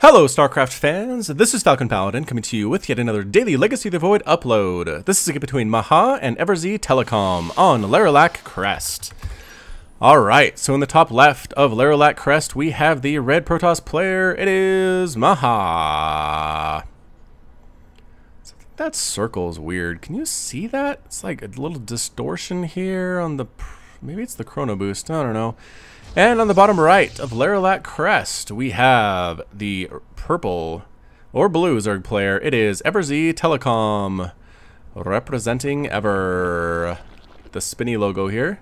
Hello StarCraft fans, this is Falcon Paladin coming to you with yet another daily Legacy of the Void upload. This is a game between Maha and EverZtelecoM on Lerilak Crest. Alright, so in the top left of Lerilak Crest we have the red Protoss player. It is Maha. So that circle is weird. Can you see that? It's like a little distortion here on the... maybe it's the chrono boost, I don't know. And on the bottom right of Lerilak Crest, we have the purple or blue Zerg player. It is EverZtelecoM, representing Ever. The spinny logo here.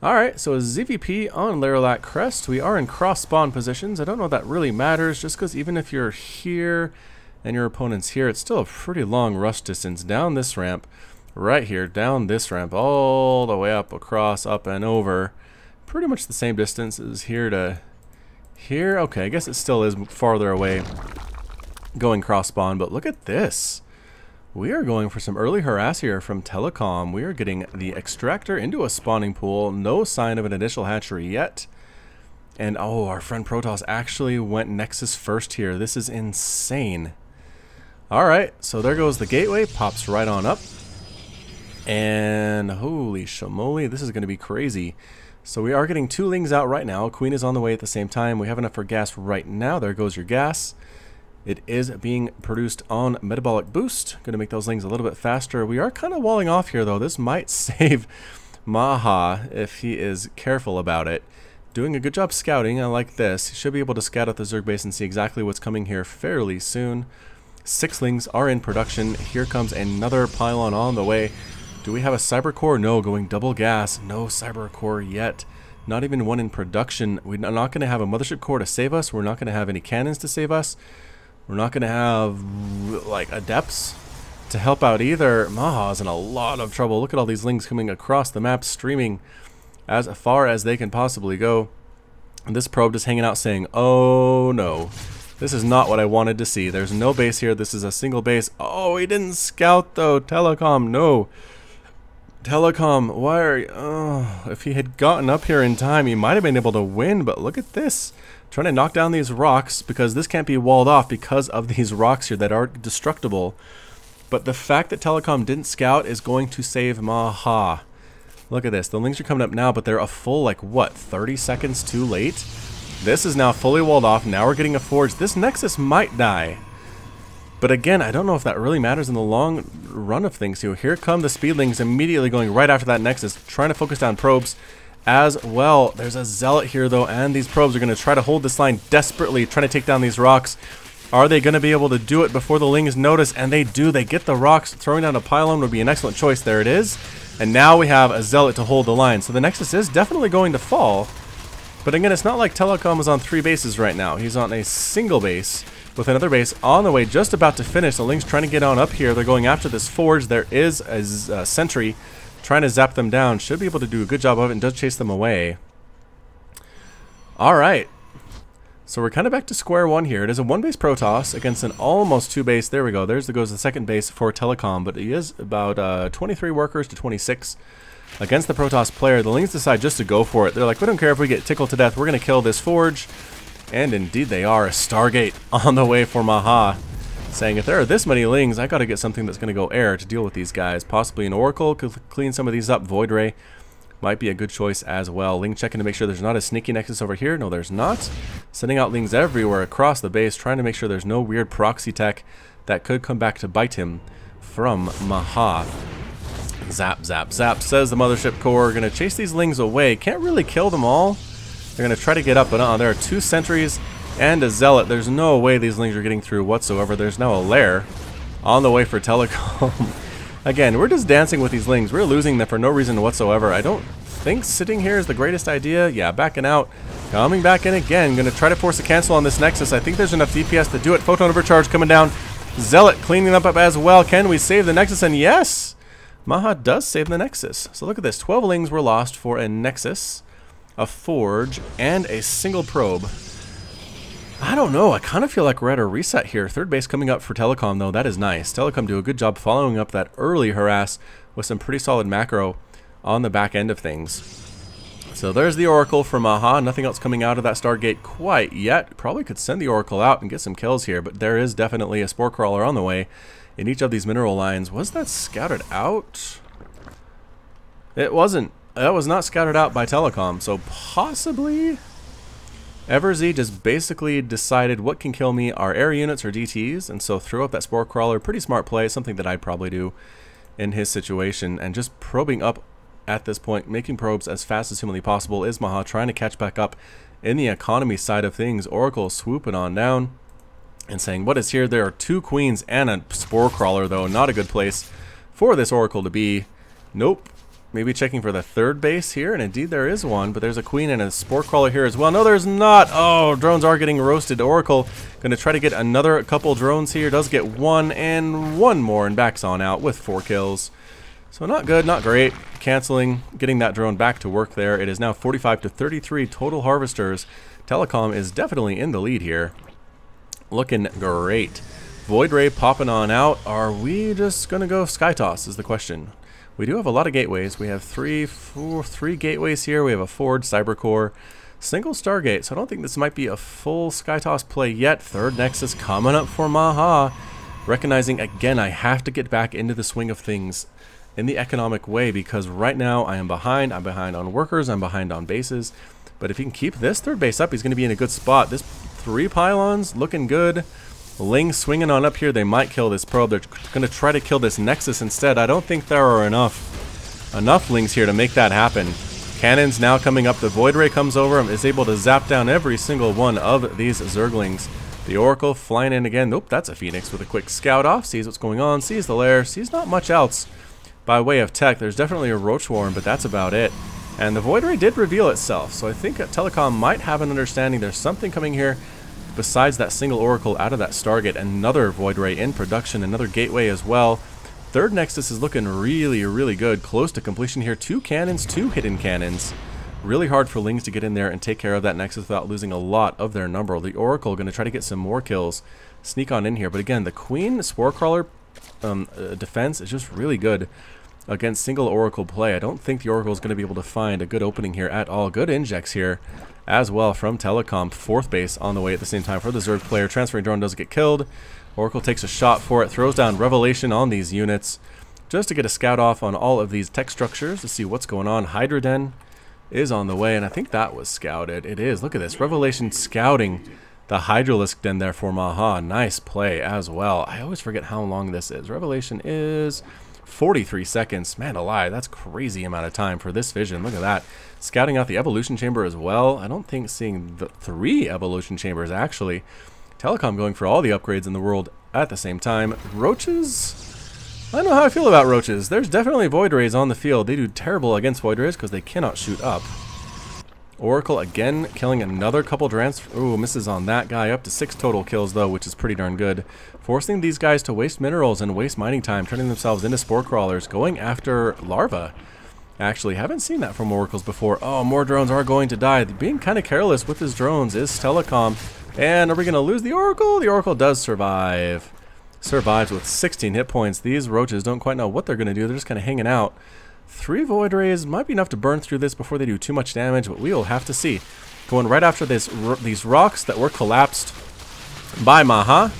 Alright, so a ZVP on Lerilak Crest. We are in cross-spawn positions. I don't know if that really matters, just because even if you're here and your opponent's here, it's still a pretty long rush distance down this ramp, right here, down this ramp, all the way up, across, up, and over. Pretty much the same distance as here to here. Okay, I guess it still is farther away going cross spawn, but look at this. We are going for some early harass here from Telecom. We are getting the extractor into a spawning pool. No sign of an initial hatchery yet. And oh, our friend Protoss actually went Nexus first here. This is insane. Alright, so there goes the gateway. Pops right on up. And holy shamoly, this is going to be crazy. So we are getting two lings out right now. Queen is on the way at the same time. We have enough for gas right now. There goes your gas. It is being produced on metabolic boost. Going to make those lings a little bit faster. We are kind of walling off here though. This might save Maha if he is careful about it. Doing a good job scouting. I like this. He should be able to scout out the Zerg base and see exactly what's coming here fairly soon. 6 lings are in production. Here comes another pylon on the way. Do we have a cyber core? No, going double gas. No cyber core yet. Not even one in production. We're not going to have a mothership core to save us. We're not going to have any cannons to save us. We're not going to have like adepts to help out either. Maha's in a lot of trouble. Look at all these lings coming across the map, streaming as far as they can possibly go. And this probe just hanging out saying, oh no. This is not what I wanted to see. There's no base here. This is a single base. Oh, he didn't scout though. Telecom, no. Telecom, why are you... oh, if he had gotten up here in time, he might have been able to win, but look at this. Trying to knock down these rocks, because this can't be walled off because of these rocks here that are destructible. But the fact that Telecom didn't scout is going to save Maha. Look at this. The lings are coming up now, but they're a full, like, what, 30 seconds too late? This is now fully walled off. Now we're getting a forge. This Nexus might die. But again, I don't know if that really matters in the long run of things here. Here come the speedlings immediately going right after that Nexus, trying to focus down probes as well. There's a Zealot here though, and these probes are going to try to hold this line desperately, trying to take down these rocks. Are they going to be able to do it before the lings notice? And they do. They get the rocks. Throwing down a pylon would be an excellent choice. There it is. And now we have a Zealot to hold the line. So the Nexus is definitely going to fall. But again, it's not like Telecom is on 3 bases right now. He's on a single base, with another base on the way, just about to finish. The lings trying to get on up here. They're going after this forge. There is a sentry trying to zap them down. Should be able to do a good job of it and does chase them away. Alright. So we're kind of back to square one here. It is a 1-base Protoss against an almost 2-base. There we go. There goes the second base for Telecom. But he is about 23 workers to 26 against the Protoss player. The lings decide just to go for it. They're like, we don't care if we get tickled to death. We're going to kill this forge. And indeed they are. A Stargate on the way for Maha, saying if there are this many lings, I gotta get something that's gonna go air to deal with these guys. Possibly an Oracle could clean some of these up. Void Ray might be a good choice as well. Ling checking to make sure there's not a sneaky Nexus over here. No, there's not. Sending out lings everywhere across the base, trying to make sure there's no weird proxy tech that could come back to bite him from Maha. Zap, zap, zap, says the mothership core. Gonna chase these lings away. Can't really kill them all. They're going to try to get up, but there are 2 sentries and a Zealot. There's no way these lings are getting through whatsoever. There's now a lair on the way for Telecom. Again, we're just dancing with these lings. We're losing them for no reason whatsoever. I don't think sitting here is the greatest idea. Yeah, backing out. Coming back in again. Going to try to force a cancel on this Nexus. I think there's enough DPS to do it. Photon overcharge coming down. Zealot cleaning up as well. Can we save the Nexus? And yes! Maha does save the Nexus. So look at this. 12 lings were lost for a Nexus, a forge, and a single probe. I don't know. I kind of feel like we're at a reset here. Third base coming up for Telecom, though. That is nice. Telecom do a good job following up that early harass with some pretty solid macro on the back end of things. So there's the Oracle from Maha. Nothing else coming out of that Stargate quite yet. Probably could send the Oracle out and get some kills here, but there is definitely a Spore Crawler on the way in each of these mineral lines. Was that scouted out? It wasn't. That was not scouted out by Telecom, so possibly EverZ just basically decided what can kill me are air units or DTs, and so threw up that Spore Crawler. Pretty smart play, something that I'd probably do in his situation, and just probing up at this point, making probes as fast as humanly possible is Maha, trying to catch back up in the economy side of things. Oracle swooping on down and saying, what is here? There are 2 queens and a Spore Crawler, though. Not a good place for this Oracle to be. Nope. Maybe checking for the 3rd base here, and indeed there is one, but there's a queen and a Spore Crawler here as well. No, there's not. Oh, drones are getting roasted. Oracle going to try to get another couple drones here. Does get 1 and 1 more and backs on out with 4 kills. So not good, not great. Canceling, getting that drone back to work there. It is now 45 to 33 total harvesters. Telecom is definitely in the lead here. Looking great. Void Ray popping on out. Are we just going to go Sky Toss is the question. We do have a lot of gateways. We have three gateways here. We have a Forge, Cybercore, single Stargate. So I don't think this might be a full Sky Toss play yet. 3rd Nexus coming up for Maha. Recognizing, again, I have to get back into the swing of things in the economic way, because right now I am behind. I'm behind on workers. I'm behind on bases. But if he can keep this 3rd base up, he's going to be in a good spot. This 3 pylons looking good. Ling swinging on up here. They might kill this probe. They're going to try to kill this Nexus instead. I don't think there are enough Lings here to make that happen. Cannons now coming up. The Void Ray comes over and is able to zap down every single one of these Zerglings. The Oracle flying in again. Nope, that's a Phoenix with a quick scout off. Sees what's going on. Sees the lair. Sees not much else by way of tech. There's definitely a Roach Swarm, but that's about it. And the Void Ray did reveal itself. So I think Telecom might have an understanding there's something coming here besides that single Oracle out of that Stargate. Another Void Ray in production, another gateway as well. 3rd Nexus is looking really, really good. Close to completion here. 2 cannons, 2 hidden cannons. Really hard for Lings to get in there and take care of that Nexus without losing a lot of their number. The Oracle going to try to get some more kills. Sneak on in here. But again, the Queen Spore Crawler defense is just really good against single Oracle play. I don't think the Oracle is going to be able to find a good opening here at all. Good injects here as well from Telecom. 4th base on the way at the same time for the Zerg player. Transferring drone does get killed. Oracle takes a shot for it. Throws down Revelation on these units just to get a scout off on all of these tech structures to see what's going on. Hydra Den is on the way, and I think that was scouted. It is. Look at this. Revelation scouting the Hydralisk Den there for Maha. Nice play as well. I always forget how long this is. Revelation is 43 seconds. Man alive, that's crazy amount of time for this vision. Look at that. Scouting out the Evolution Chamber as well. I don't think seeing the 3 Evolution Chambers actually. Telecom going for all the upgrades in the world at the same time. Roaches? I don't know how I feel about Roaches. There's definitely Void Rays on the field. They do terrible against Void Rays because they cannot shoot up. Oracle again killing another couple transfers. Ooh, misses on that guy. Up to 6 total kills though, which is pretty darn good. Forcing these guys to waste minerals and waste mining time, turning themselves into Spore Crawlers, going after larva. Actually, haven't seen that from Oracles before. Oh, more drones are going to die. Being kind of careless with his drones is Telecom. And are we going to lose the Oracle? The Oracle does survive. Survives with 16 hit points. These roaches don't quite know what they're going to do. They're just kind of hanging out. 3 Void Rays might be enough to burn through this before they do too much damage, but we will have to see. Going right after these rocks that were collapsed by Maha.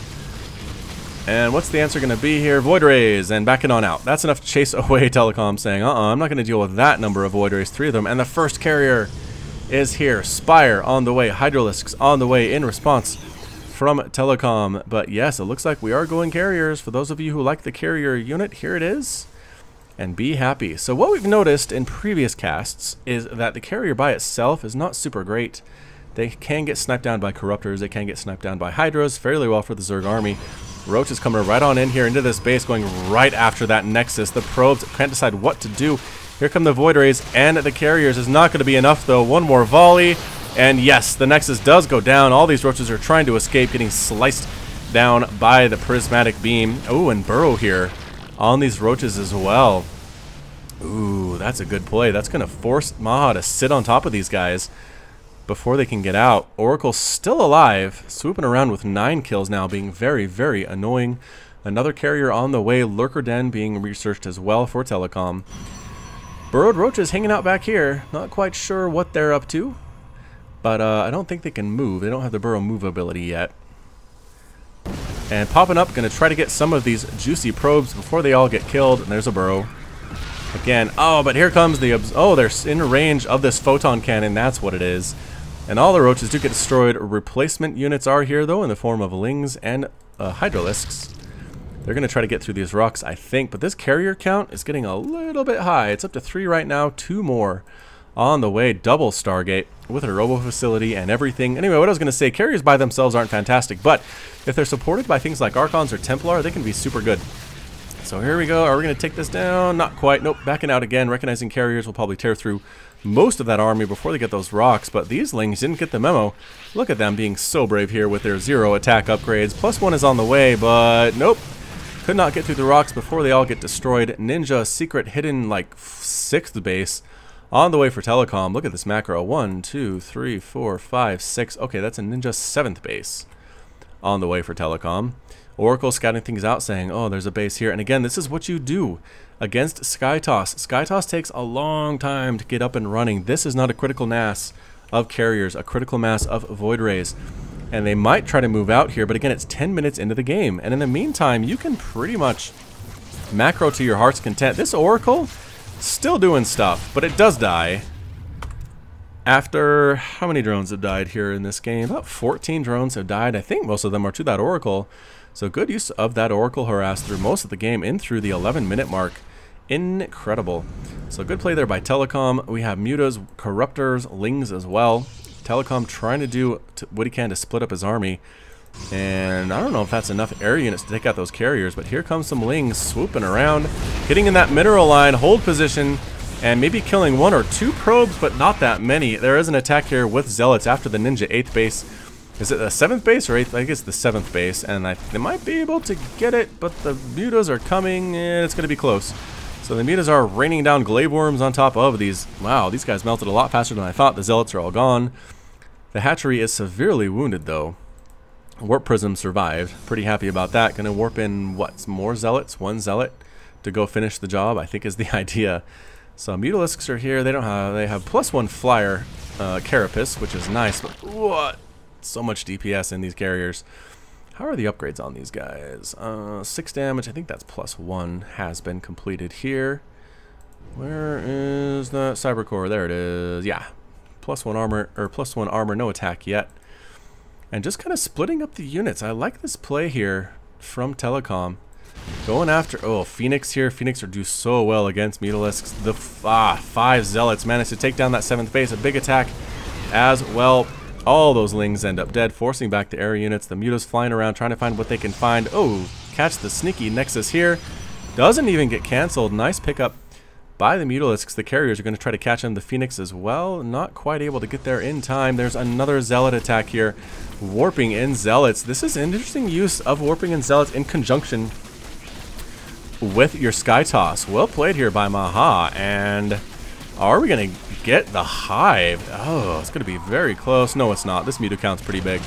And what's the answer going to be here? Void Rays, and backing on out. That's enough to chase away Telecom, saying, I'm not going to deal with that number of Void Rays, 3 of them. And the first carrier is here. Spire on the way. Hydralisks on the way in response from Telecom. But yes, it looks like we are going carriers. For those of you who like the carrier unit, here it is. And be happy. So what we've noticed in previous casts is that the carrier by itself is not super great. They can get sniped down by Corruptors. They can get sniped down by Hydras fairly well for the Zerg army. Roach is coming right on in here into this base, going right after that Nexus. The probes can't decide what to do. Here come the Void Rays, and the carriers is not going to be enough though. One more volley, and yes, the Nexus does go down. All these Roaches are trying to escape, getting sliced down by the prismatic beam. Oh, and Burrow here on these Roaches as well. Ooh, that's a good play. That's going to force Maha to sit on top of these guys before they can get out. Oracle still alive, swooping around with 9 kills now, being very, very annoying. Another carrier on the way. Lurker Den being researched as well for Telecom. Burrowed roaches hanging out back here. Not quite sure what they're up to. But I don't think they can move. They don't have the burrow move ability yet. And popping up, going to try to get some of these juicy probes before they all get killed. And there's a burrow. Again, oh, but here comes the... Oh, they're in range of this photon cannon. That's what it is. And all the roaches do get destroyed. Replacement units are here, though, in the form of lings and hydralisks. They're going to try to get through these rocks, I think. But this carrier count is getting a little bit high. It's up to 3 right now. 2 more on the way. Double Stargate with a robo facility and everything. Anyway, what I was going to say, carriers by themselves aren't fantastic. But if they're supported by things like Archons or Templar, they can be super good. So here we go. Are we going to take this down? Not quite. Nope. Backing out again. Recognizing carriers will probably tear through most of that army before they get those rocks. But these lings didn't get the memo. Look at them being so brave here with their 0 attack upgrades. +1 is on the way, but nope. Could not get through the rocks before they all get destroyed. Ninja secret hidden like 6th base on the way for Telecom. Look at this macro. 1, 2, 3, 4, 5, 6. Okay, that's a Ninja 7th base on the way for Telecom. Oracle scouting things out, saying, oh, there's a base here. And again, this is what you do against Skytoss. Skytoss takes a long time to get up and running. This is not a critical mass of carriers, a critical mass of Void Rays. And they might try to move out here, but again, it's 10 minutes into the game. And in the meantime, you can pretty much macro to your heart's content. This Oracle, still doing stuff, but it does die. After, how many drones have died here in this game? About 14 drones have died. I think most of them are to that Oracle. So good use of that Oracle harass through most of the game, in through the 11-minute mark. Incredible. So good play there by Telecom. We have mutas, corruptors, lings as well. Telecom trying to do what he can to split up his army. And I don't know if that's enough air units to take out those carriers, but here comes some lings swooping around, getting in that mineral line, hold position, and maybe killing 1 or 2 probes, but not that many. There is an attack here with Zealots after the Ninja 8th base. Is it the 7th base or 8th? I think it's the 7th base, and they might be able to get it, but the mutas are coming, and it's going to be close. So the mutas are raining down glaive worms on top of these. Wow, these guys melted a lot faster than I thought. The Zealots are all gone. The hatchery is severely wounded, though. Warp Prism survived. Pretty happy about that. Gonna warp in, what, more Zealots? 1 Zealot to go finish the job, I think is the idea. So Mutalisks are here. They have +1 flyer carapace, which is nice, but what? So much DPS in these carriers. How are the upgrades on these guys? 6 damage, I think that's +1, has been completed here. Where is the Cybercore? There it is. Yeah. +1 armor, or +1 armor, no attack yet. And just kind of splitting up the units. I like this play here from Telecom. Going after, oh, Phoenix here. Phoenix are do so well against Mutalisks. The 5 Zealots managed to take down that 7th base. A big attack as well. All those lings end up dead, forcing back the air units. The mutas flying around, trying to find what they can find. Oh, catch the sneaky Nexus here. Doesn't even get canceled. Nice pickup by the Mutalisks. The carriers are going to try to catch him. The Phoenix as well. Not quite able to get there in time. There's another Zealot attack here. Warping in Zealots. This is an interesting use of warping in Zealots in conjunction with your Skytoss. Well played here by Maha. And are we going to get the Hive? Oh, it's going to be very close. No, it's not. This muta count's pretty big.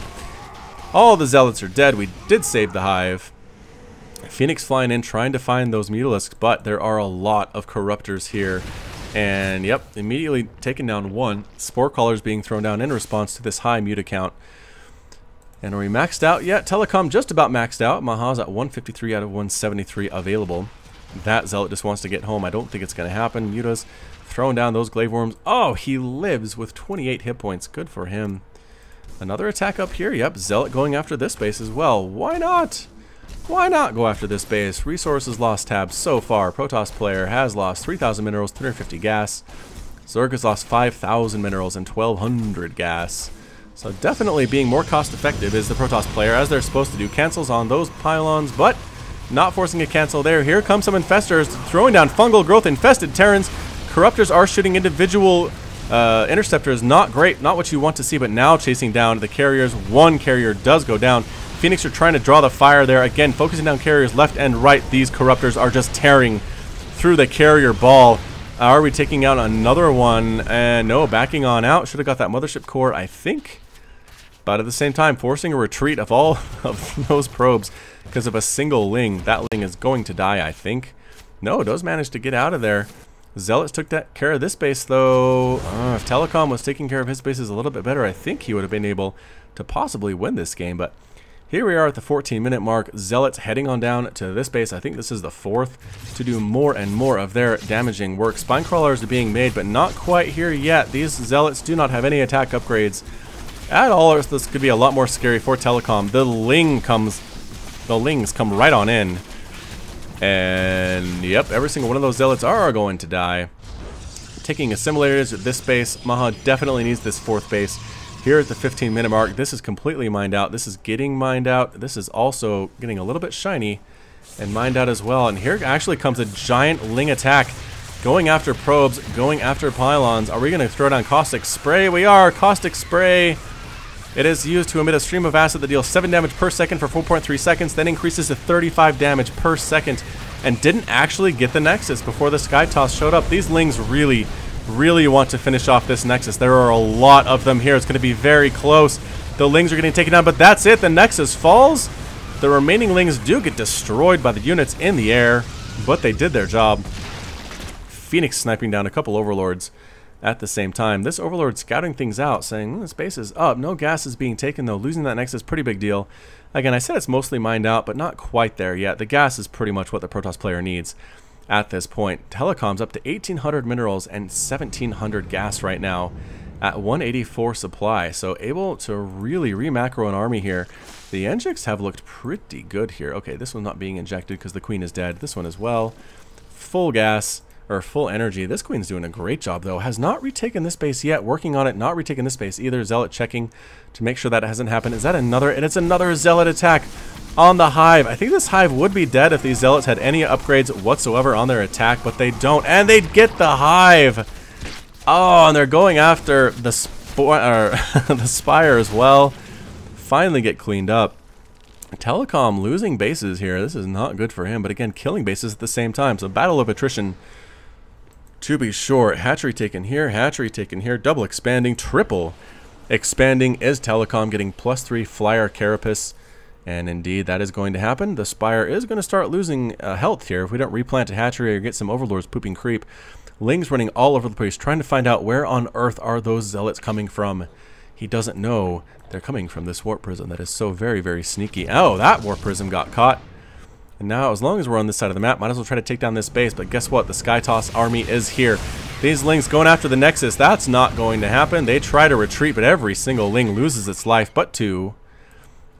All the Zealots are dead. We did save the Hive. Phoenix flying in, trying to find those Mutalisks, but there are a lot of Corruptors here. And, yep, immediately taking down 1. Spore Callers being thrown down in response to this high muta count. And are we maxed out yet? Telecom just about maxed out. Maha's at 153 out of 173 available. That Zealot just wants to get home. I don't think it's going to happen. Muta's throwing down those glaive worms. Oh, he lives with 28 hit points. Good for him. Another attack up here. Yep, Zealot going after this base as well. Why not? Why not go after this base? Resources lost tab so far. Protoss player has lost 3,000 minerals, 350 gas. Zerg has lost 5,000 minerals and 1,200 gas. So definitely being more cost effective is the Protoss player, as they're supposed to do. Cancels on those pylons, but not forcing a cancel there. Here come some infestors throwing down fungal growth infested Terrans. Corruptors are shooting individual interceptors. Not great, not what you want to see, but now chasing down the carriers. 1 carrier does go down. Phoenix are trying to draw the fire there. Again, focusing down carriers left and right. These Corruptors are just tearing through the carrier ball. Are we taking out another one? And no, backing on out. Should have got that mothership core, I think. But at the same time, forcing a retreat of all of those probes because of a single ling. That ling is going to die, I think. No, does manage to get out of there. Zealots took care of this base, though. If Telecom was taking care of his bases a little bit better, I think he would have been able to possibly win this game. But here we are at the 14-minute mark. Zealots heading on down to this base. I think this is the 4th to do more and more of their damaging work. Spine crawlers are being made, but not quite here yet. These Zealots do not have any attack upgrades at all, or this could be a lot more scary for Telecom. The Lings come right on in. And yep, every single one of those Zealots are going to die. Taking assimilators at this base. Maha definitely needs this 4th base. Here at the 15-minute mark, this is completely mined out. This is getting mined out. This is also getting a little bit shiny and mined out as well. And here actually comes a giant Ling attack. Going after probes, going after pylons. Are we going to throw down Caustic Spray? We are. Caustic Spray. It is used to emit a stream of acid that deals 7 damage per second for 4.3 seconds, then increases to 35 damage per second, and didn't actually get the Nexus before the Sky Toss showed up. These Lings really want to finish off this Nexus. There are a lot of them here. It's going to be very close. The Lings are getting taken down, but that's it. The Nexus falls. The remaining Lings do get destroyed by the units in the air, but they did their job. Phoenix sniping down a couple Overlords at the same time. This Overlord scouting things out, saying this base is up. No gas is being taken, though. Losing that Nexus is pretty big deal. Again, I said it's mostly mined out, but not quite there yet. The gas is pretty much what the Protoss player needs at this point. Telecom's up to 1,800 minerals and 1,700 gas right now at 184 supply, so able to really re-macro an army here. The Engics have looked pretty good here. Okay, this one's not being injected because the Queen is dead. This one as well. Full gas. Or full energy. This Queen's doing a great job, though. Has not retaken this base yet. Working on it. Not retaken this base either. Zealot checking to make sure that it hasn't happened. Is that another? And it's another Zealot attack on the Hive. I think this Hive would be dead if these Zealots had any upgrades whatsoever on their attack, but they don't. And they get the Hive. Oh, and they're going after the Spire as well. Finally get cleaned up. Telecom losing bases here. This is not good for him, but again, killing bases at the same time. So battle of attrition. To be sure. Hatchery taken here, hatchery taken here, double expanding, triple expanding is Telecom, getting +3 flyer carapace. And indeed, that is going to happen. The Spire is going to start losing health here if we don't replant a hatchery or get some Overlords pooping creep. Ling's running all over the place, trying to find out where on earth are those Zealots coming from. He doesn't know they're coming from this Warp Prism that is so very sneaky. Oh, that Warp Prism got caught. And now, as long as we're on this side of the map, might as well try to take down this base. But guess what? The Sky Toss army is here. These Lings going after the Nexus. That's not going to happen. They try to retreat, but every single Ling loses its life but 2.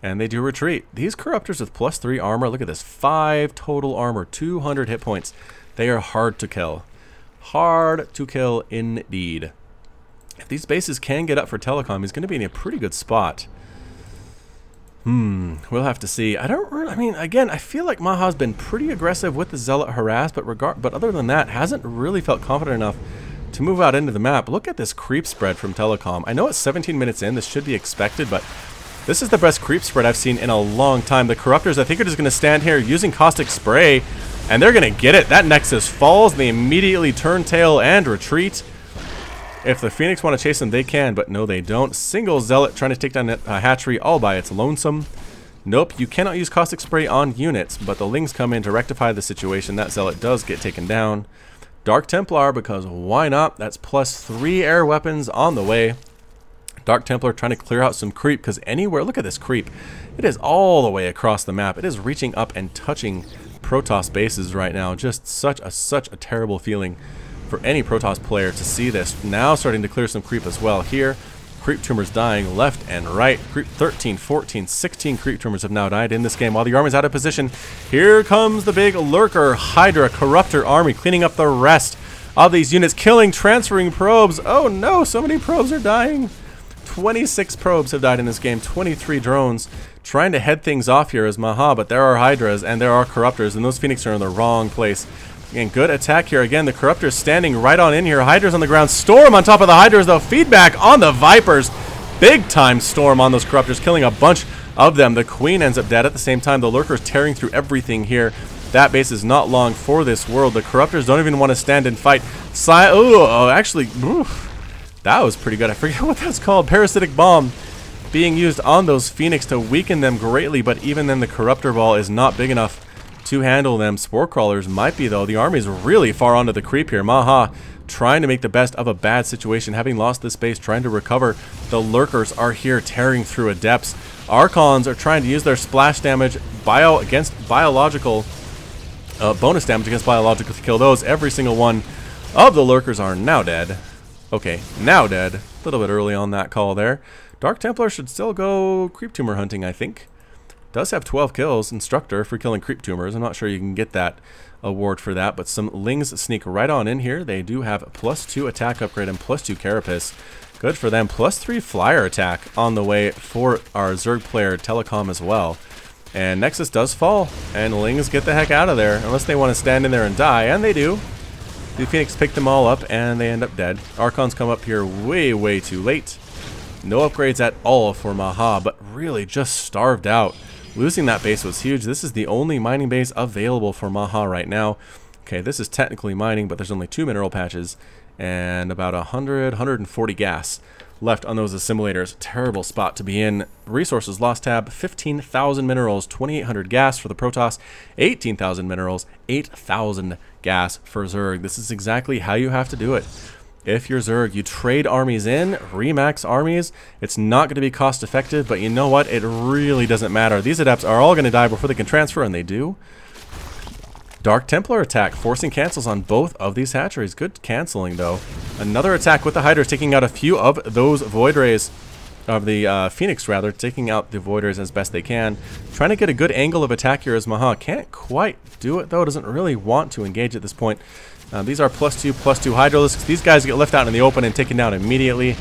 And they do retreat. These Corruptors with +3 armor. Look at this. 5 total armor. 200 hit points. They are hard to kill. Hard to kill indeed. If these bases can get up for Telecom, he's going to be in a pretty good spot. We'll have to see. I mean, again, I feel like Maha's been pretty aggressive with the Zealot harass, but other than that, hasn't really felt confident enough to move out into the map. Look at this creep spread from Telecom. I know it's 17 minutes in. This should be expected, but this is the best creep spread I've seen in a long time. The Corruptors, I think, are just going to stand here using Caustic Spray, and they're going to get it. That Nexus falls, and they immediately turn tail and retreat. If the Phoenix want to chase them, they can, but no, they don't. Single Zealot trying to take down a hatchery all by its lonesome. Nope, you cannot use Caustic Spray on units, but the Lings come in to rectify the situation. That Zealot does get taken down. Dark Templar, because why not? That's +3 air weapons on the way. Dark Templar trying to clear out some creep, because anywhere, look at this creep. It is all the way across the map. It is reaching up and touching Protoss bases right now. Just such a terrible feeling for any Protoss player to see this. Now starting to clear some creep as well here. Creep tumors dying left and right. Creep 13, 14, 16 creep tumors have now died in this game while the army's out of position. Here comes the big Lurker, Hydra, Corruptor army cleaning up the rest of these units, killing, transferring probes. Oh no, so many probes are dying. 26 probes have died in this game, 23 drones. Trying to head things off here as Maha, but there are Hydras and there are Corruptors, and those Phoenix are in the wrong place. Again, good attack here. Again, the Corruptors standing right on in here. Hydras on the ground. Storm on top of the Hydras, though. Feedback on the Vipers. Big time storm on those Corruptors, killing a bunch of them. The Queen ends up dead at the same time. The Lurker's tearing through everything here. That base is not long for this world. The Corruptors don't even want to stand and fight. Actually, that was pretty good. I forget what that's called. Parasitic Bomb being used on those Phoenix to weaken them greatly, but even then the Corruptor Ball is not big enough to handle them. Spore crawlers might be, though. The army's really far onto the creep here. Maha trying to make the best of a bad situation, having lost this base, trying to recover. The lurkers are here tearing through Adepts. Archons are trying to use their splash damage against biological bonus damage against biological to kill those. Every single one of the lurkers are now dead. Okay, now dead. A little bit early on that call there. Dark Templar should still go creep tumor hunting, I think. Does have 12 kills, instructor, for killing creep tumors. I'm not sure you can get that award for that, but some Lings sneak right on in here. They do have +2 attack upgrade and +2 carapace. Good for them. +3 flyer attack on the way for our Zerg player Telecom as well. And Nexus does fall, and Lings get the heck out of there, unless they want to stand in there and die, and they do. The Phoenix picked them all up, and they end up dead. Archons come up here way, way too late. No upgrades at all for Maha, but really just starved out. Losing that base was huge. This is the only mining base available for Maha right now. Okay, this is technically mining, but there's only 2 mineral patches and about 140 gas left on those assimilators. Terrible spot to be in. Resources lost tab, 15,000 minerals, 2,800 gas for the Protoss, 18,000 minerals, 8,000 gas for Zerg. This is exactly how you have to do it. If you're Zerg, you trade armies in, remax armies. It's not going to be cost effective, but you know what? It really doesn't matter. These Adepts are all going to die before they can transfer, and they do. Dark Templar attack, forcing cancels on both of these hatcheries. Good canceling, though. Another attack with the Hydras, taking out a few of those Void Rays, of the Phoenix, rather, taking out the Void Rays as best they can. Trying to get a good angle of attack here as Maha. Can't quite do it, though. Doesn't really want to engage at this point. These are +2/+2 Hydralisks. These guys get left out in the open and taken down immediately.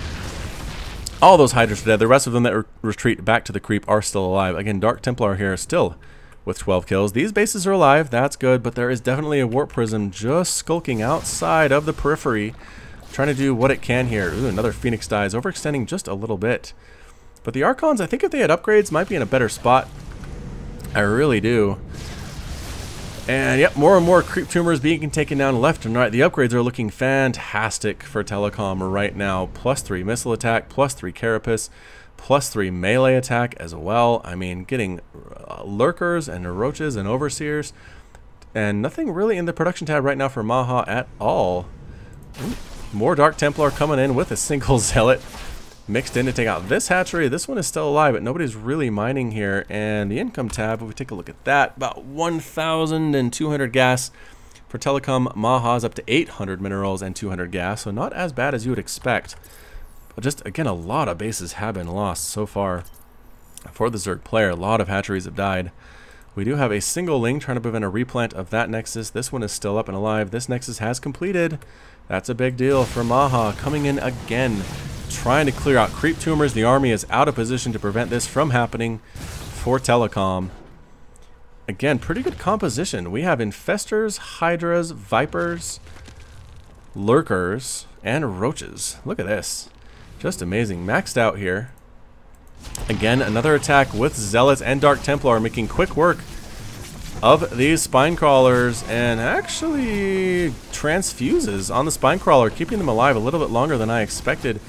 All those Hydras are dead. The rest of them that retreat back to the creep are still alive. Again, Dark Templar here still with 12 kills. These bases are alive. That's good, but there is definitely a Warp Prism just skulking outside of the periphery, trying to do what it can here. Ooh, another Phoenix dies, overextending just a little bit. But the Archons, I think if they had upgrades, might be in a better spot. I really do. And yep, more and more creep tumors being taken down left and right. The upgrades are looking fantastic for Telecom right now. +3 missile attack, +3 carapace, +3 melee attack as well. I mean, getting lurkers and roaches and overseers. And nothing really in the production tab right now for Maha at all. Ooh, more Dark Templar coming in with a single Zealot. Mixed in to take out this hatchery. This one is still alive, but nobody's really mining here. And the income tab, if we take a look at that, about 1,200 gas for Telecom. Maha's up to 800 minerals and 200 gas, so not as bad as you would expect. But just, again, a lot of bases have been lost so far for the Zerg player. A lot of hatcheries have died. We do have a single Ling trying to prevent a replant of that Nexus. This one is still up and alive. This Nexus has completed. That's a big deal for Maha, coming in again, trying to clear out creep tumors. The army is out of position to prevent this from happening for Telecom. Again, pretty good composition. We have Infestors, Hydras, Vipers, Lurkers, and Roaches. Look at this. Just amazing. Maxed out here. Again, another attack with Zealots and Dark Templar, making quick work of these spine crawlers, and actually transfuses on the spine crawler, keeping them alive a little bit longer than I expected.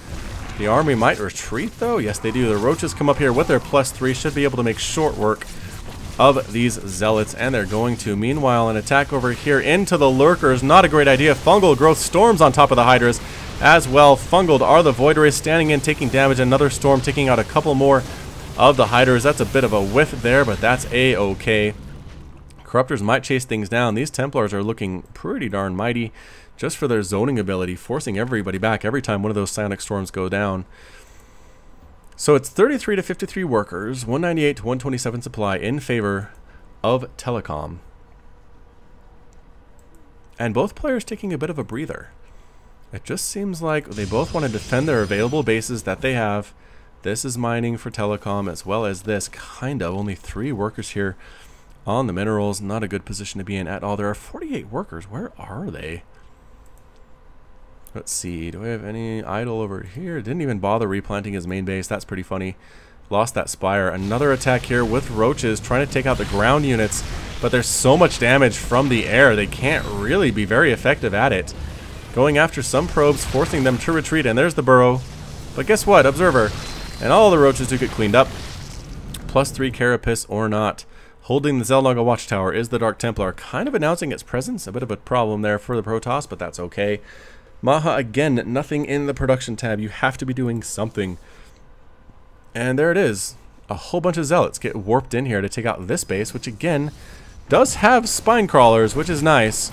The army might retreat, though. Yes, they do. The Roaches come up here with their +3, should be able to make short work of these Zealots, and they're going to. Meanwhile, an attack over here into the Lurkers. Not a great idea. Fungal growth storms on top of the Hydras as well. Fungaled are the Void Rays standing in, taking damage. Another storm taking out a couple more of the Hydras. That's a bit of a whiff there, but that's a-okay. Corruptors might chase things down. These Templars are looking pretty darn mighty just for their zoning ability, forcing everybody back every time one of those psionic storms go down. So it's 33 to 53 workers, 198 to 127 supply in favor of Telecom. And both players taking a bit of a breather. It just seems like they both want to defend their available bases that they have. This is mining for Telecom as well as this. Kind of only 3 workers here on the minerals. Not a good position to be in at all. There are 48 workers. Where are they? Let's see. Do we have any idle over here? Didn't even bother replanting his main base. That's pretty funny. Lost that spire. Another attack here with Roaches trying to take out the ground units, but there's so much damage from the air they can't really be very effective at it. Going after some probes, forcing them to retreat, and there's the burrow. But guess what? Observer. And all the Roaches do get cleaned up. +3 carapace or not. Holding the Xel'Naga Watchtower is the Dark Templar, kind of announcing its presence. A bit of a problem there for the Protoss, but that's okay. Maha, again, nothing in the production tab. You have to be doing something. And there it is. A whole bunch of Zealots get warped in here to take out this base, which again does have spine crawlers, which is nice.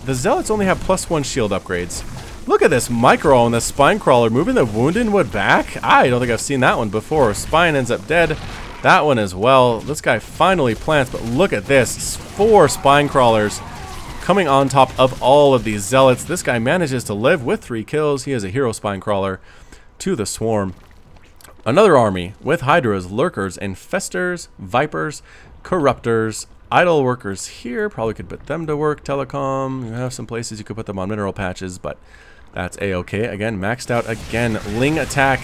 The Zealots only have +1 shield upgrades. Look at this micro on the spine crawler moving the Wounded Wood back. I don't think I've seen that one before. Spine ends up dead. That one as well. This guy finally plants, but look at this. 4 spine crawlers coming on top of all of these Zealots. This guy manages to live with 3 kills. He is a hero spine crawler to the swarm. Another army with Hydras, Lurkers, Infestors, Vipers, Corruptors, Idle workers here. Probably could put them to work. Telecom. You have some places you could put them on mineral patches, but that's a-okay. Again, maxed out again. Ling attack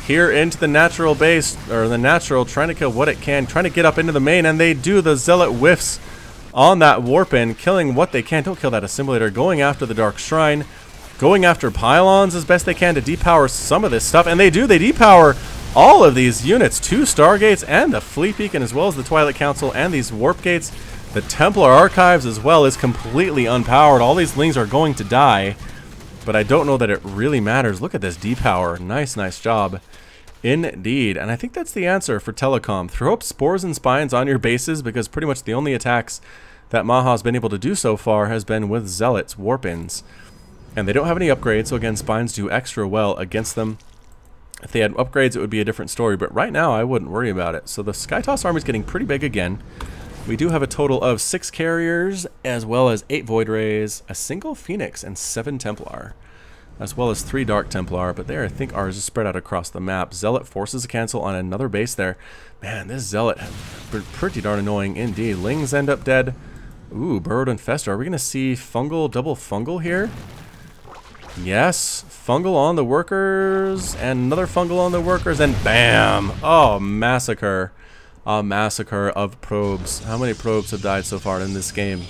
here into the natural base, or the natural, trying to kill what it can, trying to get up into the main, and they do. The Zealot whiffs on that warp in, killing what they can. Don't kill that assimilator. Going after the Dark Shrine, going after pylons as best they can to depower some of this stuff, and they do. They depower all of these units, 2 Stargates and the Fleet Beacon, as well as the Twilight Council and these warp gates. The Templar Archives as well is completely unpowered. All these Lings are going to die, but I don't know that it really matters. Look at this depower. Nice, nice job. Indeed. And I think that's the answer for Telecom. Throw up Spores and Spines on your bases, because pretty much the only attacks that Maha's been able to do so far has been with Zealots, warp-ins. And they don't have any upgrades, so again, Spines do extra well against them. If they had upgrades, it would be a different story, but right now I wouldn't worry about it. So the Skytoss army is getting pretty big again. We do have a total of 6 carriers, as well as 8 Void Rays, a single Phoenix, and 7 Templar, as well as 3 Dark Templar, but there I think ours is spread out across the map. Zealot forces a cancel on another base there. Man, this Zealot has pretty darn annoying indeed. Lings end up dead. Ooh, Burrowed Infestor. Are we going to see Fungal, double Fungal here? Yes, Fungal on the workers, and another Fungal on the workers, and bam! Oh, massacre. A massacre of probes. How many probes have died so far in this game?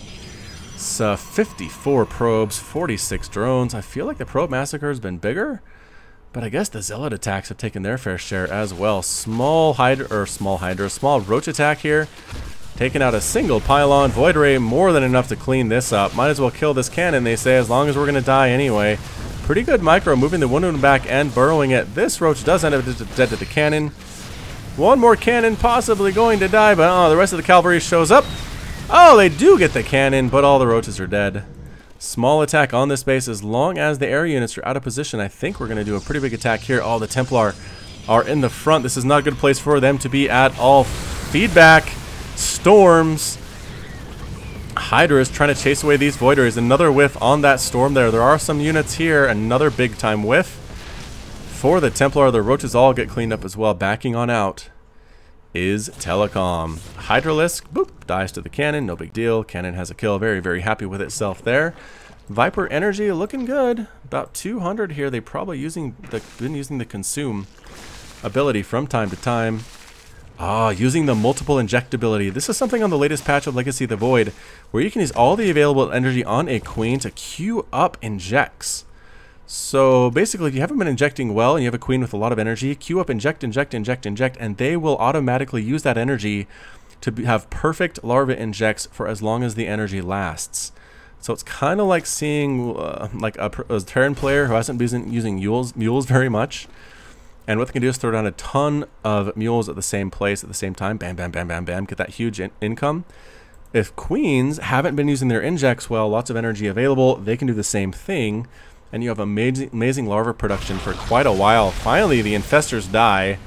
It's 54 probes, 46 drones. I feel like the probe massacre has been bigger, but I guess the Zealot attacks have taken their fair share as well. Small Roach attack here. Taking out a single pylon. Void Ray more than enough to clean this up. Might as well kill this cannon, they say, as long as we're going to die anyway. Pretty good micro, moving the Wounded back and burrowing it. This Roach does end up dead to the cannon. One more cannon possibly going to die, but oh, the rest of the cavalry shows up. Oh, they do get the cannon, but all the Roaches are dead. Small attack on this base. As long as the air units are out of position, I think we're going to do a pretty big attack here. Oh, the Templar are in the front. This is not a good place for them to be at all. Feedback. Storms. Hydra is trying to chase away these Void Rays. Another whiff on that storm there. There are some units here. Another big time whiff for the Templar. The Roaches all get cleaned up as well. Backing on out is Telecom. Hydralisk, boop, dies to the cannon. No big deal. Cannon has a kill. Very, very happy with itself there. Viper energy looking good. About 200 here. They've probably been using the consume ability from time to time. Using the multiple injectability. This is something on the latest patch of Legacy of the Void, where you can use all the available energy on a queen to queue up injects. So basically, if you haven't been injecting well and you have a queen with a lot of energy, queue up inject, inject, inject, inject, and they will automatically use that energy to have perfect larva injects for as long as the energy lasts. So it's kind of like seeing like a Terran player who hasn't been using mules very much. And what they can do is throw down a ton of mules at the same place at the same time. Bam, bam, bam, bam, bam. Get that huge income. If queens haven't been using their injects well, lots of energy available, they can do the same thing. And you have amazing larva production for quite a while. Finally, the infestors die.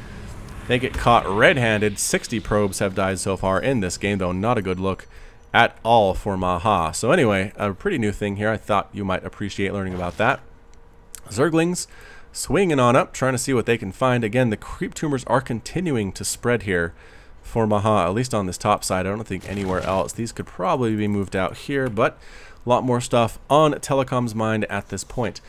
They get caught red-handed. 60 probes have died so far in this game, though not a good look at all for Maha. So anyway, a pretty new thing here. I thought you might appreciate learning about that. Zerglings swinging on up, trying to see what they can find. Again, the creep tumors are continuing to spread here for Maha, at least on this top side. I don't think anywhere else. These could probably be moved out here, but a lot more stuff on Telecom's mind at this point.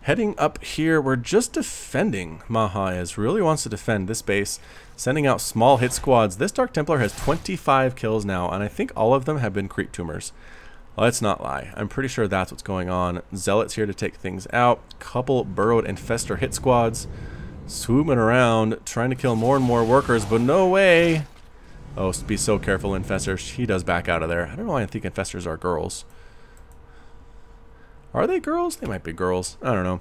Heading up here, we're just defending. Maha really wants to defend this base, sending out small hit squads. This Dark Templar has 25 kills now, and I think all of them have been creep tumors. Let's not lie. I'm pretty sure that's what's going on. Zealots here to take things out. Couple burrowed infestor hit squads swooping around, trying to kill more and more workers, but no way. Oh, be so careful, Infestor. She does back out of there. I don't know why I think Infestors are girls. Are they girls? They might be girls. I don't know.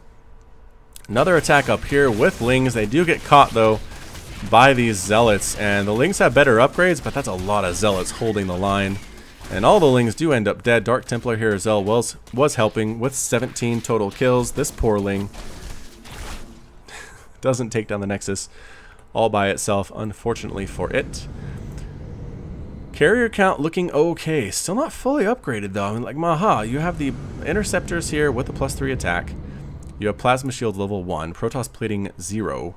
Another attack up here with Lings. They do get caught, though, by these Zealots. And the Lings have better upgrades, but that's a lot of Zealots holding the line. And all the Lings do end up dead. Dark Templar here as well was helping with 17 total kills. This poor Ling doesn't take down the Nexus all by itself, unfortunately for it. Carrier count looking okay. Still not fully upgraded though. I mean, like Maha, you have the Interceptors here with the +3 attack. You have Plasma Shield level 1, Protoss plating 0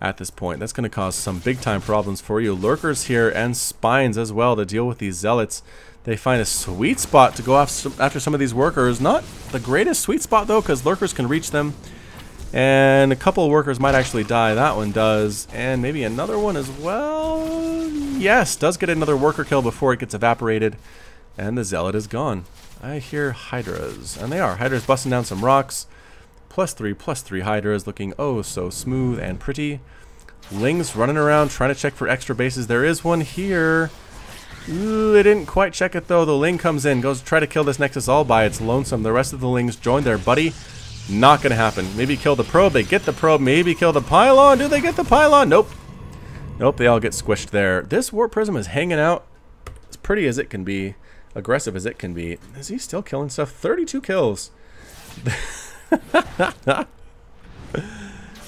at this point. That's going to cause some big time problems for you. Lurkers here and Spines as well to deal with these Zealots. They find a sweet spot to go after some of these workers. Not the greatest sweet spot though, because Lurkers can reach them. And a couple of workers might actually die. That one does. And maybe another one as well. Yes, does get another worker kill before it gets evaporated. And the Zealot is gone. I hear Hydras. And they are. Hydras busting down some rocks. +3/+3 Hydras looking oh so smooth and pretty. Lings running around trying to check for extra bases. There is one here. Ooh, they didn't quite check it though. The Ling comes in, goes to try to kill this Nexus all by its lonesome. The rest of the Lings join their buddy. Not going to happen. Maybe kill the probe. They get the probe. Maybe kill the pylon. Do they get the pylon? Nope. Nope, they all get squished there. This Warp Prism is hanging out as pretty as it can be. Aggressive as it can be. Is he still killing stuff? 32 kills.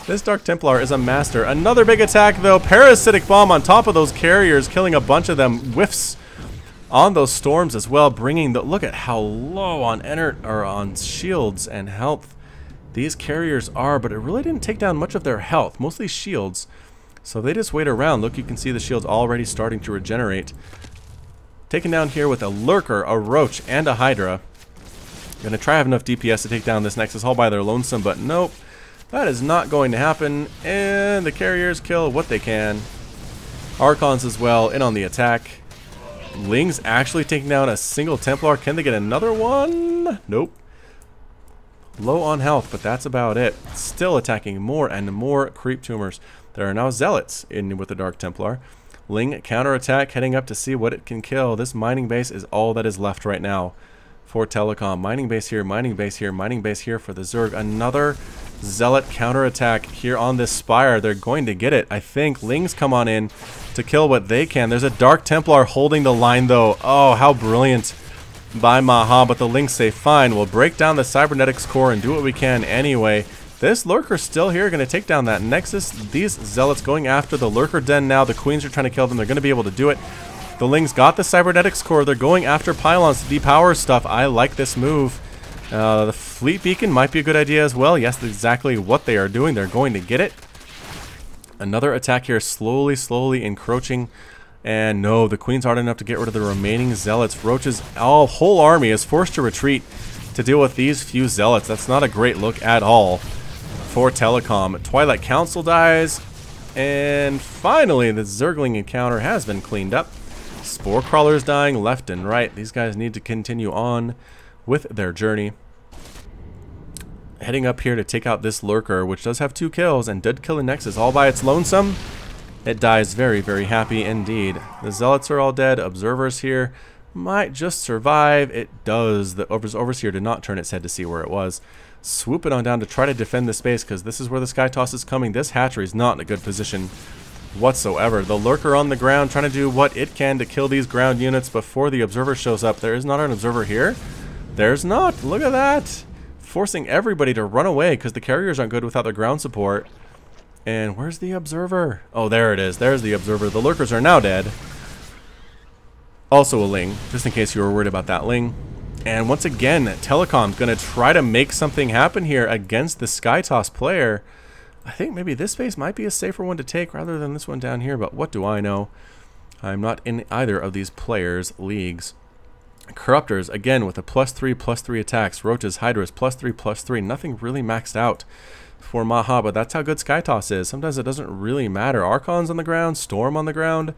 This Dark Templar is a master. Another big attack though. Parasitic Bomb on top of those carriers, killing a bunch of them. Whiffs on those storms as well, bringing the look at how low on on shields and health these carriers are, but it really didn't take down much of their health, mostly shields. So they just wait around. Look, you can see the shields already starting to regenerate. Taken down here with a Lurker, a Roach, and a Hydra. Gonna try to have enough DPS to take down this Nexus all by their lonesome, but nope. That is not going to happen. And the carriers kill what they can. Archons as well, in on the attack. Lings actually taking down a single Templar. Can they get another one? Nope. Low on health, but that's about it. Still attacking more and more creep tumors. There are now Zealots in with the Dark Templar. Ling counterattack, heading up to see what it can kill. This mining base is all that is left right now for Telecom. Mining base here, mining base here, mining base here for the Zerg. Another Zealot counterattack here on this Spire. They're going to get it. I think Lings come on in to kill what they can. There's a Dark Templar holding the line though. Oh, how brilliant by Maha, but the Lings say fine, we'll break down the Cybernetics core and do what we can anyway. This Lurker's still here, going to take down that Nexus. These Zealots going after the Lurker Den now. The Queens are trying to kill them. They're going to be able to do it. The Lings got the Cybernetics core. They're going after pylons to depower stuff. I like this move. The Fleet Beacon might be a good idea as well. Yes, that's exactly what they are doing. They're going to get it. Another attack here, slowly encroaching. And no, the Queens aren't enough to get rid of the remaining Zealots. Roach's whole army is forced to retreat to deal with these few Zealots. That's not a great look at all for Telecom. Twilight Council dies. And finally, the Zergling encounter has been cleaned up. Spore Crawlers dying left and right. These guys need to continue on with their journey. Heading up here to take out this Lurker, which does have 2 kills and did kill a Nexus all by its lonesome. It dies very happy indeed. The Zealots are all dead. Observers here might just survive. It does. The Overseer did not turn its head to see where it was. Swoop it on down to try to defend the space, because this is where the Sky Toss is coming. This hatchery is not in a good position whatsoever. The Lurker on the ground trying to do what it can to kill these ground units before the Observer shows up. There is not an Observer here. There's not. Look at that. Forcing everybody to run away because the carriers aren't good without their ground support. And where's the Observer? Oh, there it is. There's the Observer. The Lurkers are now dead. Also a Ling, just in case you were worried about that Ling. And once again, Telecom's going to try to make something happen here against the Sky Toss player. I think maybe this base might be a safer one to take rather than this one down here, but what do I know? I'm not in either of these players' leagues. Corruptors, again, with a +3/+3 attacks. Roaches, Hydras, +3/+3. Nothing really maxed out for Maha, but that's how good Sky Toss is. Sometimes it doesn't really matter. Archons on the ground, Storm on the ground.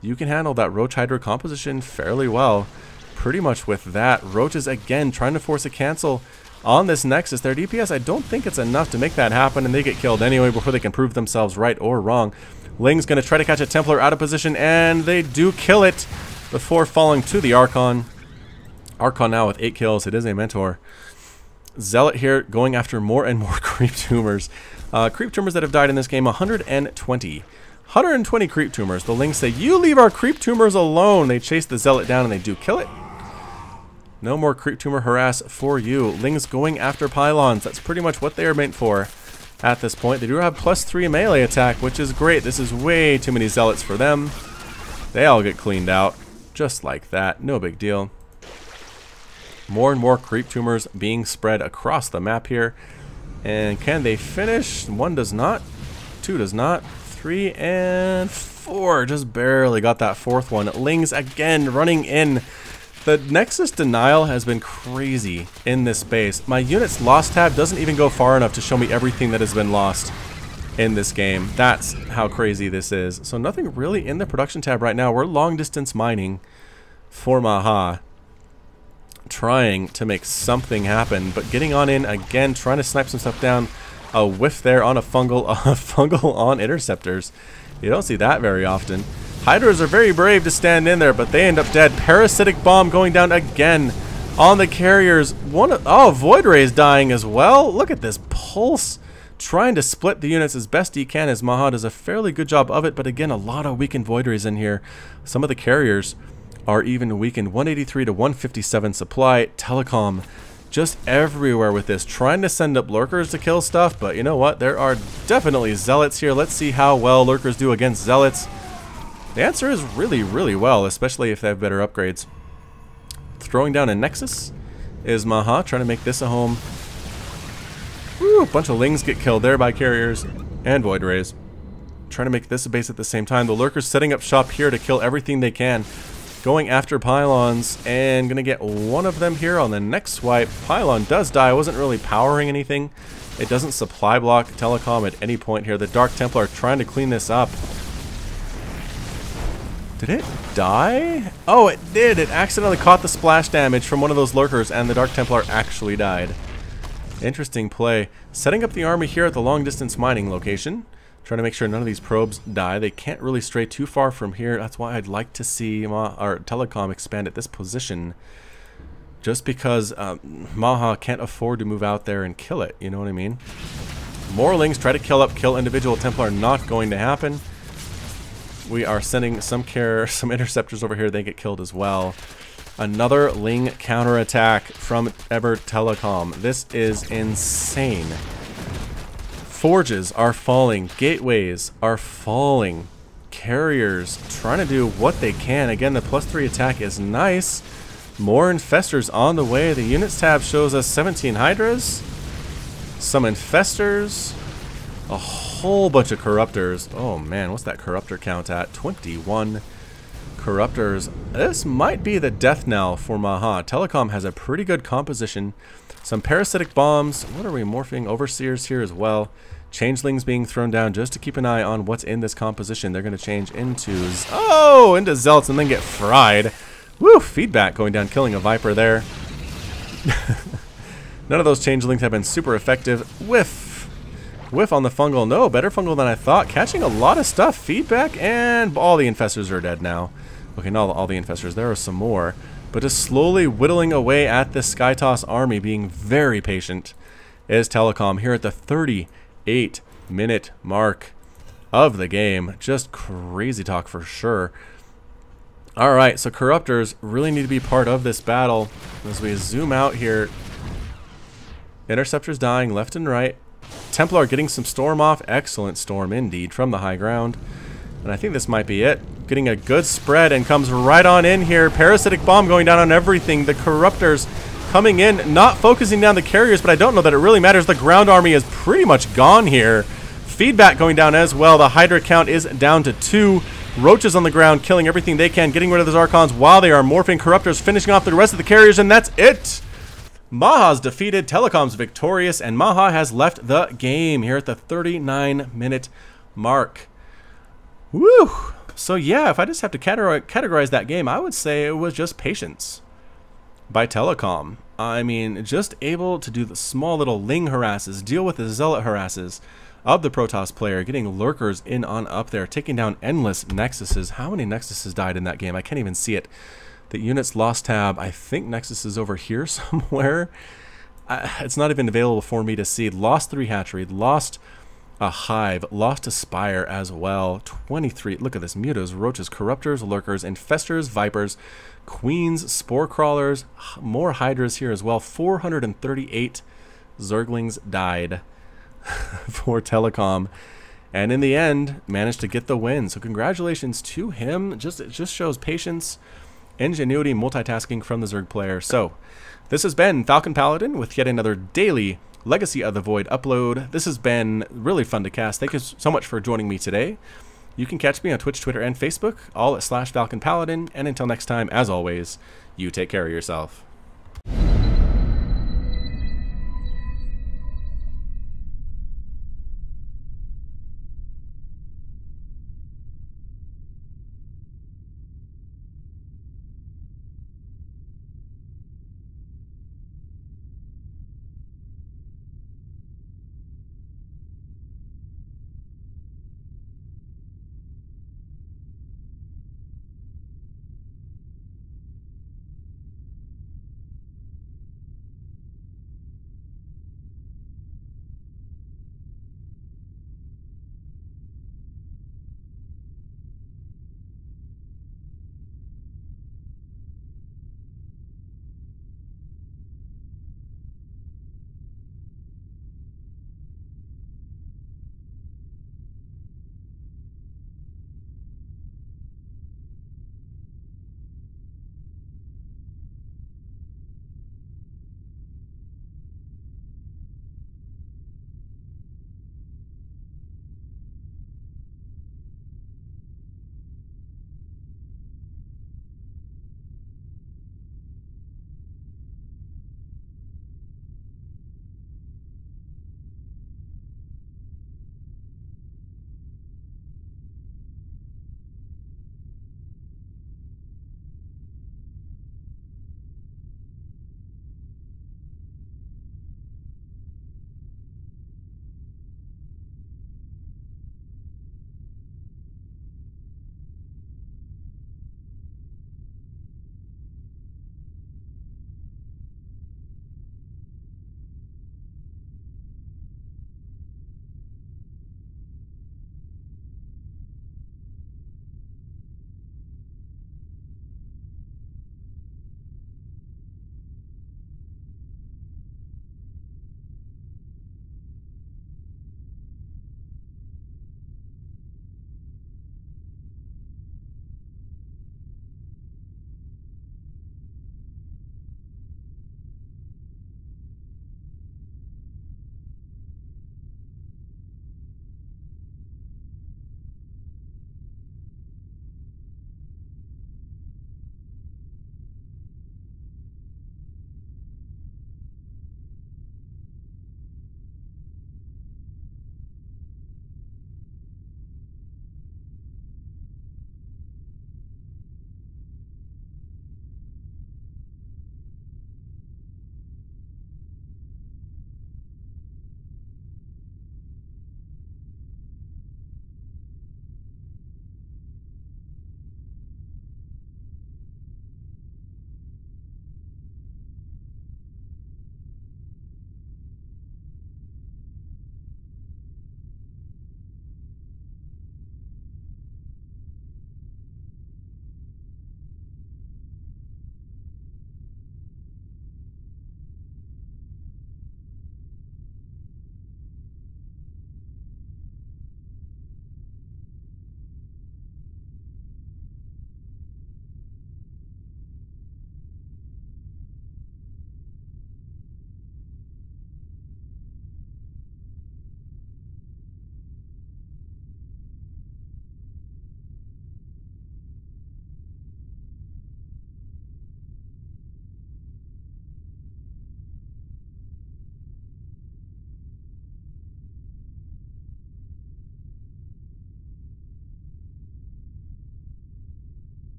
You can handle that Roach Hydra composition fairly well. Pretty much with that. Roaches, again, trying to force a cancel on this Nexus. Their DPS, I don't think it's enough to make that happen, and they get killed anyway before they can prove themselves right or wrong. Ling's going to try to catch a Templar out of position, and they do kill it before falling to the Archon. Archon now with 8 kills. It is a Mentor. Zealot here going after more and more creep tumors. Creep tumors that have died in this game, 120. 120 creep tumors. The Lings say, you leave our creep tumors alone. They chase the Zealot down and they do kill it. No more creep tumor harass for you. Lings going after pylons. That's pretty much what they are meant for at this point. They do have +3 melee attack, which is great. This is way too many Zealots for them. They all get cleaned out just like that. No big deal. More and more creep tumors being spread across the map here. And can they finish? 1 does not. 2 does not. 3 and 4. Just barely got that 4th one. Lings again running in. The Nexus denial has been crazy in this base. My units lost tab doesn't even go far enough to show me everything that has been lost in this game. That's how crazy this is. So nothing really in the production tab right now. We're long distance mining for Maha, trying to make something happen, but getting on in again, trying to snipe some stuff down. A whiff there on a fungal on interceptors. You don't see that very often. Hydras are very brave to stand in there, but they end up dead. Parasitic bomb going down again on the carriers. Void Ray's dying as well. Look at this pulse, trying to split the units as best he can, as Maha does a fairly good job of it, but again, a lot of weakened Void Rays in here. Some of the carriers are even weakened. 183 to 157 supply. Telecom just everywhere with this, trying to send up lurkers to kill stuff, but you know what? There are definitely Zealots here. Let's see how well lurkers do against Zealots. The answer is really, really well, especially if they have better upgrades. Throwing down a Nexus is Maha, trying to make this a home. Woo, a bunch of Lings get killed there by carriers and Void Rays. Trying to make this a base at the same time. The lurkers setting up shop here to kill everything they can. Going after pylons, and gonna get one of them here on the next swipe. Pylon does die. I wasn't really powering anything. It doesn't supply block Telecom at any point here. The Dark Templar trying to clean this up. Did it die? Oh, it did. It accidentally caught the splash damage from one of those lurkers, and the Dark Templar actually died. Interesting play. Setting up the army here at the long distance mining location. Trying to make sure none of these probes die. They can't really stray too far from here. That's why I'd like to see Telecom expand at this position. Just because Maha can't afford to move out there and kill it. You know what I mean? More Lings try to kill individual Templar. Not going to happen. We are sending some interceptors over here. They get killed as well. Another Ling counterattack from EverZtelecoM. This is insane. Forges are falling. Gateways are falling. Carriers trying to do what they can. Again, the +3 attack is nice. More Infestors on the way. The units tab shows us 17 Hydras. Some Infestors. A whole bunch of Corruptors. Oh man, what's that Corruptor count at? 21 Corruptors. This might be the death knell for Maha. Telecom has a pretty good composition. Some Parasitic Bombs. What are we morphing? Overseers here as well. Changelings being thrown down just to keep an eye on what's in this composition. They're going to change into Zealots and then get fried. Woo! Feedback going down, killing a Viper there. None of those Changelings have been super effective. Whiff on the fungal. No, better fungal than I thought. Catching a lot of stuff. Feedback, and all the Infestors are dead now. Okay, not all the Infestors. There are some more. But just slowly whittling away at the Skytoss army, being very patient, is Telecom here at the 38-minute mark of the game. Just crazy talk for sure. Alright, so Corruptors really need to be part of this battle. As we zoom out here, Interceptors dying left and right. Templar getting some storm off. Excellent storm indeed from the high ground. And I think this might be it. Getting a good spread and comes right on in here. Parasitic Bomb going down on everything. The Corruptors coming in, not focusing down the carriers, but I don't know that it really matters. The ground army is pretty much gone here. Feedback going down as well. The Hydra count is down to 2. Roaches on the ground, killing everything they can, getting rid of those Archons while they are morphing. Corruptors finishing off the rest of the carriers, and that's it. Maha's defeated, Telecom's victorious, and Maha has left the game here at the 39-minute mark. Woo! So yeah, if I just have to categorize that game, I would say it was just patience by Telecom. I mean, just able to do the small little Ling harasses, deal with the Zealot harasses, of the Protoss player, getting lurkers in on up there, taking down endless Nexuses. How many Nexuses died in that game? I can't even see it. The units lost tab. I think Nexus is over here somewhere. It's not even available for me to see. Lost 3 hatchery, lost a hive, lost a spire as well. 23. Look at this. Mutas, roaches, corruptors, lurkers, infestors, vipers, queens, spore crawlers, more hydras here as well. 438 zerglings died for Telecom, and in the end managed to get the win. So congratulations to him. It just shows patience, ingenuity, multitasking from the Zerg player. So this has been Falcon Paladin with yet another daily Legacy of the Void upload. This has been really fun to cast. Thank you so much for joining me today. You can catch me on Twitch, Twitter, and Facebook, all at /Falcon Paladin. And until next time, as always, you take care of yourself.